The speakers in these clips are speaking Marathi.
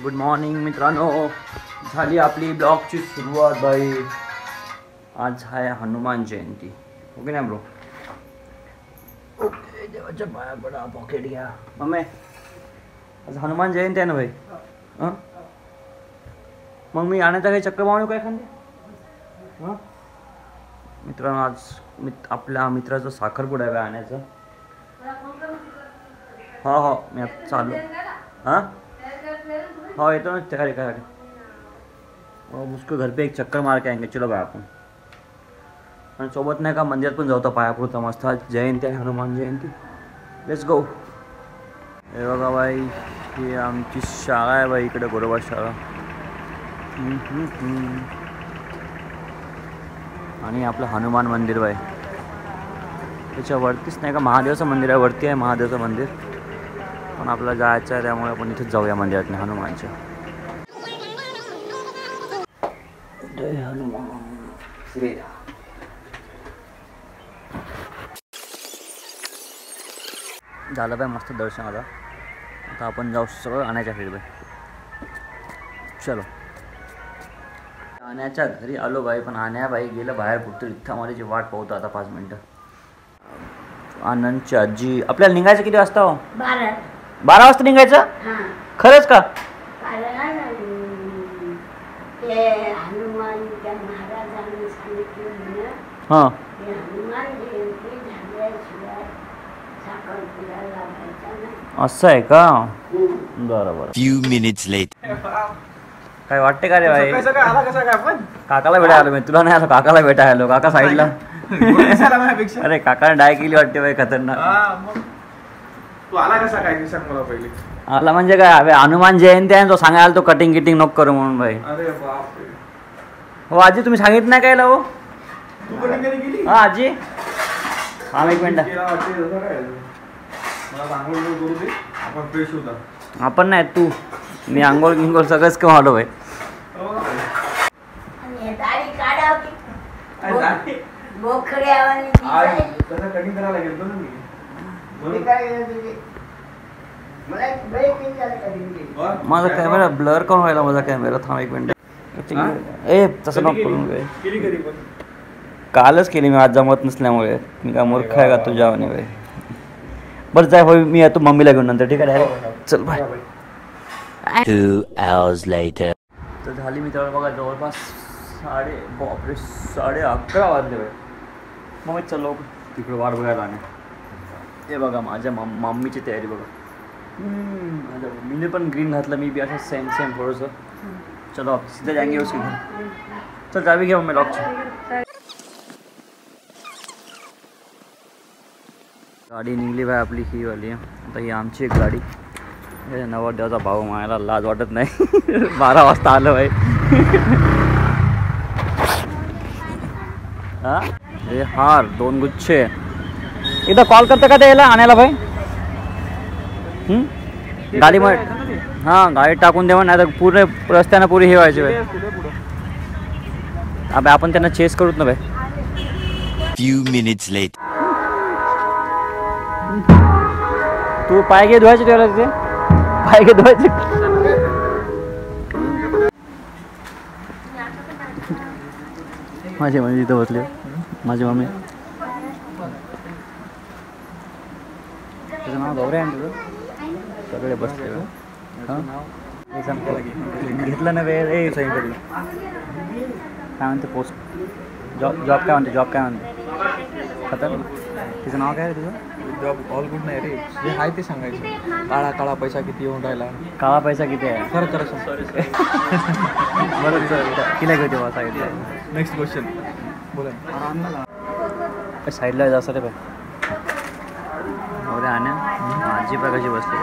गुड मॉर्निंग मित्रांनो, झाली आपली ब्लॉगची सुरुवात बाई. आज आहे हनुमान जयंती, ओके ना ब्रो? ओके, देवाच्या पाया पडा, पॉकेट घ्या. मम्मी, आज हनुमान जयंती आहे ना भाई? हां, मग मी आणायचा काही चक्कर मारू काय खांदे? हां मित्रांनो, आज आपल्या मित्राचं साखरपुडा आहे आणायचं. हो हो, मी आता चालू. हां हो, येतो ना. काय काय अब उसको घर पे एक चक्कर मार के आएंगे. चलो भाई आपण. आणि सोबत नाही का मंदिरात पण जाऊ तर पायापुरता मस्त. आज जयंती आहे, हनुमान जयंती. Let's go. हे बघा बाई, ही आमची शाळा आहे बाई, इकडे गोरोबा शाळा. आणि आपलं हनुमान मंदिर बाई, त्याच्यावरतीच नाही का महादेवाचं मंदिर आहे. वरती आहे महादेवाचं मंदिर, पण आपल्याला जायचं आहे त्यामुळे आपण इथेच जाऊया मंदिरात हनुमानच्या. जय हनुमान श्रीराम. झालं बाय मस्त दर्शन. आता आपण जाऊ सगळं आणायच्या फिर बाई. चलो. आण्याच्या घरी आलो बाई, पण आण्याबाई गेलं बाहेर कुठं. इथं माझी वाट पाहतो आता 5 मिनटं. आनंदची आजी. आपल्याला निघायचं किती वाजता हो? 12 वाजता निघायचं? खरंच का? हां, असं आहे का? बरोबर. Few minutes later. काय वाटते का रे भाई? काकाला भेटायला आलो मी. तुला नाही आलो, काकाला भेटायला आलो. काका साईडला. अरे काकाने डाय केली वाटते भाई, खतरनाक. तू आला कसा काय सांग मला पहिले. आला म्हणजे काय, अबे हनुमान जयंती आहे तो सांगायला तो कटिंग किटिंग नको करू म्हणून भाई. अरे बाप रे. हो आजी, तुम्ही सांगितलं नाही काय हो? तू कटिंग कधी केली? हा आजी, हा एक मिनिट. मला सांगून करू दे, आपण फ्रेश होता. आपण नाही, तू. मी आंघोळ गिंगोळ सगळंच कम आलो भाई. कटिंग करायला गेलो ना मी. माझा कॅमेरा ब्लर करून व्हायला. माझा कॅमेरा थांब एक मिनिट. ए तसं नको करून गे. केली कधी पण? कालच केली मी, आज जमत नसल्यामुळे. मी काय मूर्ख आहे का तुझ्या भाई? बरं जाय होय, मी येतो मम्मीला घेऊन नंतर. ठीक आहे, चल बाय. 2 hours later. तर झाली मित्रांनो बघा जवळपास 11:30 वाजले बाई. मग चलो तिकडे वाट बघायला. आणि हे बघा माझ्या मम्मीची तयारी बघा. माझ्या मम्मीने पण ग्रीन घातलं, मी बी असं सेम थोडंसं. चलो आप सीधे जाएंगे उसके घर. चल चाबी घ्या मम्मी लॉकची. गाडी निघली बाय आपली, ही वाली. आता ही आमची एक गाडी. हे नवरदेवाचा भाऊ, मायाला लाज वाटत नाही. 12 वाजता आलं भाई. हां, हे हार 2 गुच्छे. इथं कॉल करतं का द्यायला आणायला भाई? गाडी मग हां, गाडी टाकून देवा, नाही तर पूर्ण रस्त्यानं पुरी हे व्हायचे भाई. अबे आपण त्यांना चेस करूत ना भाई. Few minutes later. तू पाय घे धुवायचे तेवढा तिथे. पाय घे धुवायचे. माझी मम्मी इथं बसली. माझी मम्मी. तुझं नाव गौरी आहे ना? तुझं सगळे बसले. हां, घेतलं ना वेळ. ए सही काय म्हणते पोस्ट जॉब काय म्हणते? जॉब काय म्हणते? खतर. तिचं नाव काय आहे तुझं? जॉब ऑल गुड नाही रे, जे आहे ते सांगायचं. काळा पैसा किती येऊन राहिला? काळा पैसा किती आहे? खरं सॉरी. बरं सर, किला घेऊ तेव्हा सांगितलं. नेक्स्ट क्वेश्चन बोला. साईडला जा सर बाय. अरे आण्या, आजी बघ कशी बसली.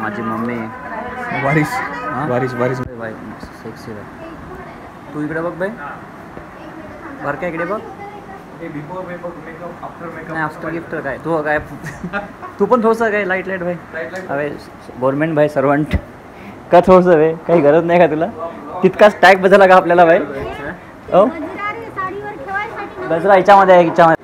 माझी मम्मी वारिस. हां, वारिस बाई सेक्सी बाय. तू इकडे बघ बाई. बरं काय इकडे बघ. Before makeup, after makeup. नाही, आफ्टर गिफ्ट काय तू काय? तू पण थोडंसं काय लाईट भाई. अरे गव्हर्नमेंट भाई, सर्वंट का थोडंसं भाई? काही गरज नाही का तुला? तितकाच टॅग बदलला का आपल्याला भाई? हो, गजरा याच्यामध्ये आहे, याच्यामध्ये.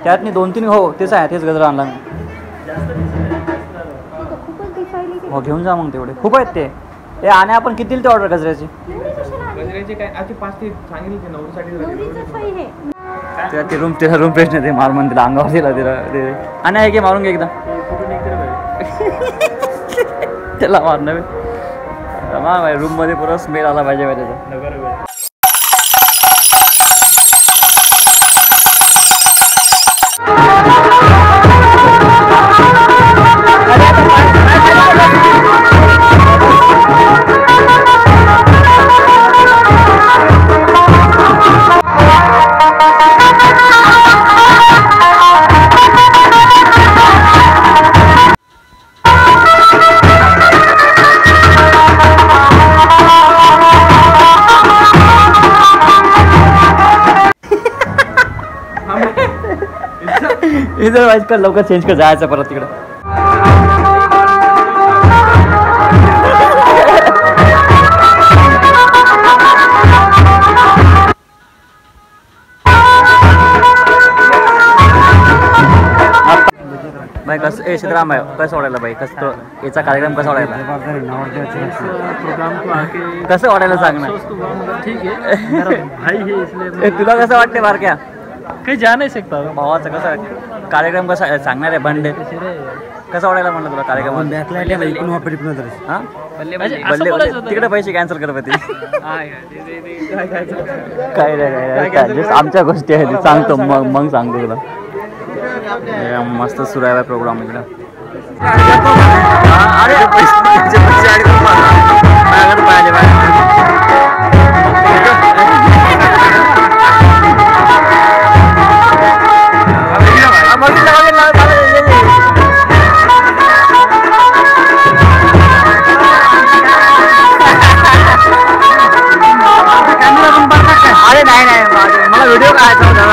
त्यातनी 2-3 हो तेच आहे, तेच गजरा आणला मी. हो घेऊन जा मग तेवढे, खूप आहेत ते. ते आणि आपण किती दिली ते ऑर्डर गजऱ्याची? गजऱ्याचे काय आधी 5 ते सांगितले ते नवरीसाठी तिला रूम फ्रेश नाही ते मार म्हणून तिला अंगावर दिला तिला ते. आणि आहे की मारून घे एकदा त्याला मारणं भाई रूम मध्ये पुरा स्मेल आला पाहिजे त्याचा. इधर वाईज कर लवकर चेंज कर जायचं परत तिकडं. बाई कसं सीताराम आहे कसं वाटायला बाई कसं तो याचा कार्यक्रम कसा वाटायला कसं वाटायला सांग ना. ठीक आहे तुला कसं वाटते बारक्या? काही जा नाही शकता भावाचं कसं कार्यक्रम कसा सांगणार आहे बंडे कसं वाटायला म्हणलं तुला कार्यक्रम? हां तिकडे पैसे कॅन्सल कर पती काय नाही आमच्या गोष्टी आहेत सांगतो मग सांगतो तुला. मस्त सुरू आहे प्रोग्राम इकडं. अरे अरे नाही नाही मला व्हिडिओ काढायचा होता.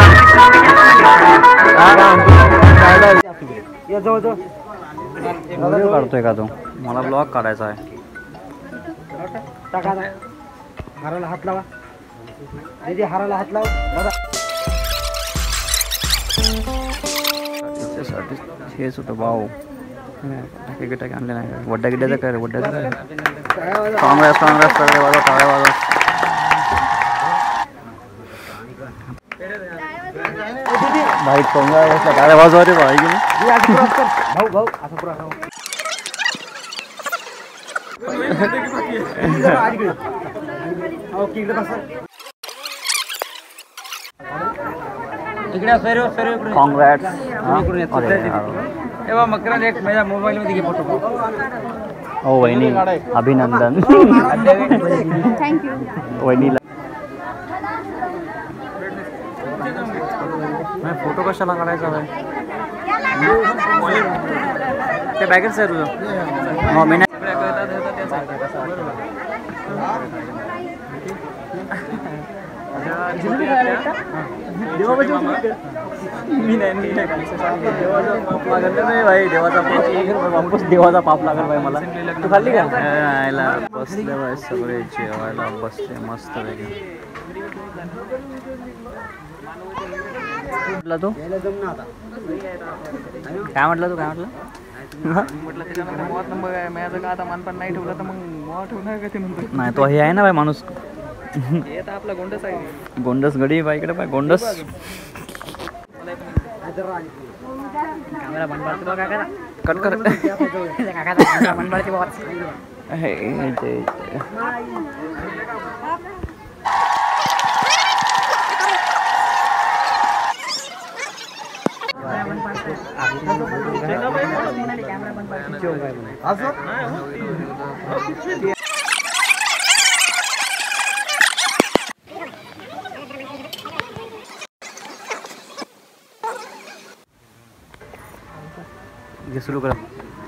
काढतोय का तू? मला ब्लॉग काढायचा आहे. हाराला हात लावा दीदी, हाराला हात लावा. हेच होतं भाऊ टाके आणले नाही. वड्डा गिड्याचं काय रे? वड्ड्याचं काय? काँग्रेस सगळे वाजव टाळ्या वाजव. भाई काँग्रेसला टाळ्या वाजवा रे भाई की भाऊ भाऊ असं पुरा काँग्रेस तेव्हा मकरन एक माझ्या मोबाईल मध्ये घे फोटो. हो वहिनी अभिनंदन. थँक्यू. वहिनीला फोटो कशाला काढायचा आहे? ते बॅगेच आहे तुझं? हो मी नाही. भाई देवाचा पाप लागल भाई मला. तू खाल्ली का? यायला बसले भाई सगळे जेवायला बसले मस्त वेगळे. म्हटलं तू काय म्हटलं तू काय म्हटलं? नाही ठेवलं तर मग ठेवणार का ते नंतर? नाही तो हे आहे ना भाई माणूस आपला गोंडस आहे. गोंडस गडी बाई इकडे पाय गोंडस. कट कर.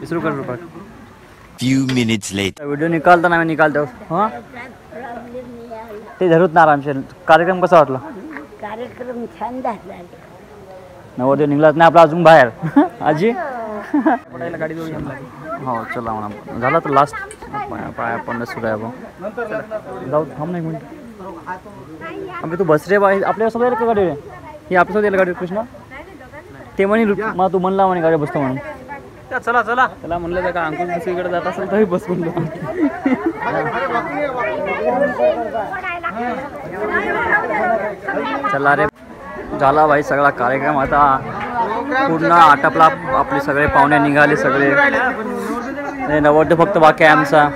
शुरू कर रुपये. Few minutes later. व्हिडिओ निकालताना मी निकालतो. हां ते धरूत ना आरामशीर. कार्यक्रम कसा वाटला? कार्यक्रम छान झाला. नवरदेव निघलाच नाही आपला अजून बाहेर. आजी गाडी जोडून हो चला म्हणा झाला तर लास्ट पाया पडणं सुरू आहे. आपण जाऊ थांब नाही मिनिट. आम्ही तू बस रे बाई आपल्यासोबत येईल का गाडी? ही आपल्यासोबत येईल गाडी कृष्णा? ते म्हणे मग तू म्हणला म्हणे गाडी बसतो म्हणून. चला चला त्याला म्हणलं का अंकुश दुसरीकडे जात असेल तरी बस म्हणलं. चला रे झाला भाई सगळा कार्यक्रम आता पूर्ण आटपला. आपले सगळे पाहुणे निघाले सगळे. नाही नवरदेव फक्त बाकी आहे आमचा.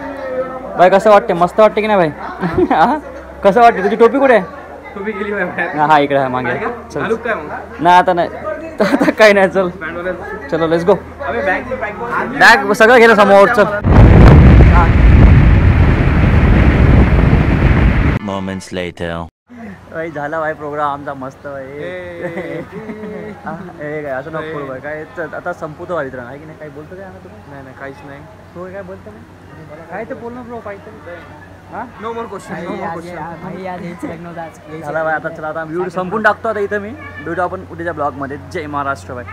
भाई कसं वाटते? मस्त वाटते की नाही भाई? हा कसं वाटते? तुझी टोपी कुठे आहे? टोपी गेली हा इकडे आहे मागे. चल काय मग नाही आता नाही आता काही नाही. चल चलो लेट्स गो. बॅग सगळं गेलं समोर. चल Moments later. भाई झाला भाई प्रोग्राम आमचा मस्त भाई. हे काय असं नको भाई. काय आता संपवतो भाई मित्रांनो आहे की नाही? काही बोलतो काय तू? नाही नाही काहीच नाही. तो काय बोलतो नाही काय ते बोल ना ब्रो काहीतरी. हां no more question no more question. झाला भाई आता. चला आता व्हिडिओ संपून टाकतो आता इथं मी. भेटू आपण उद्याच्या ब्लॉगमध्ये. जय महाराष्ट्र भाई.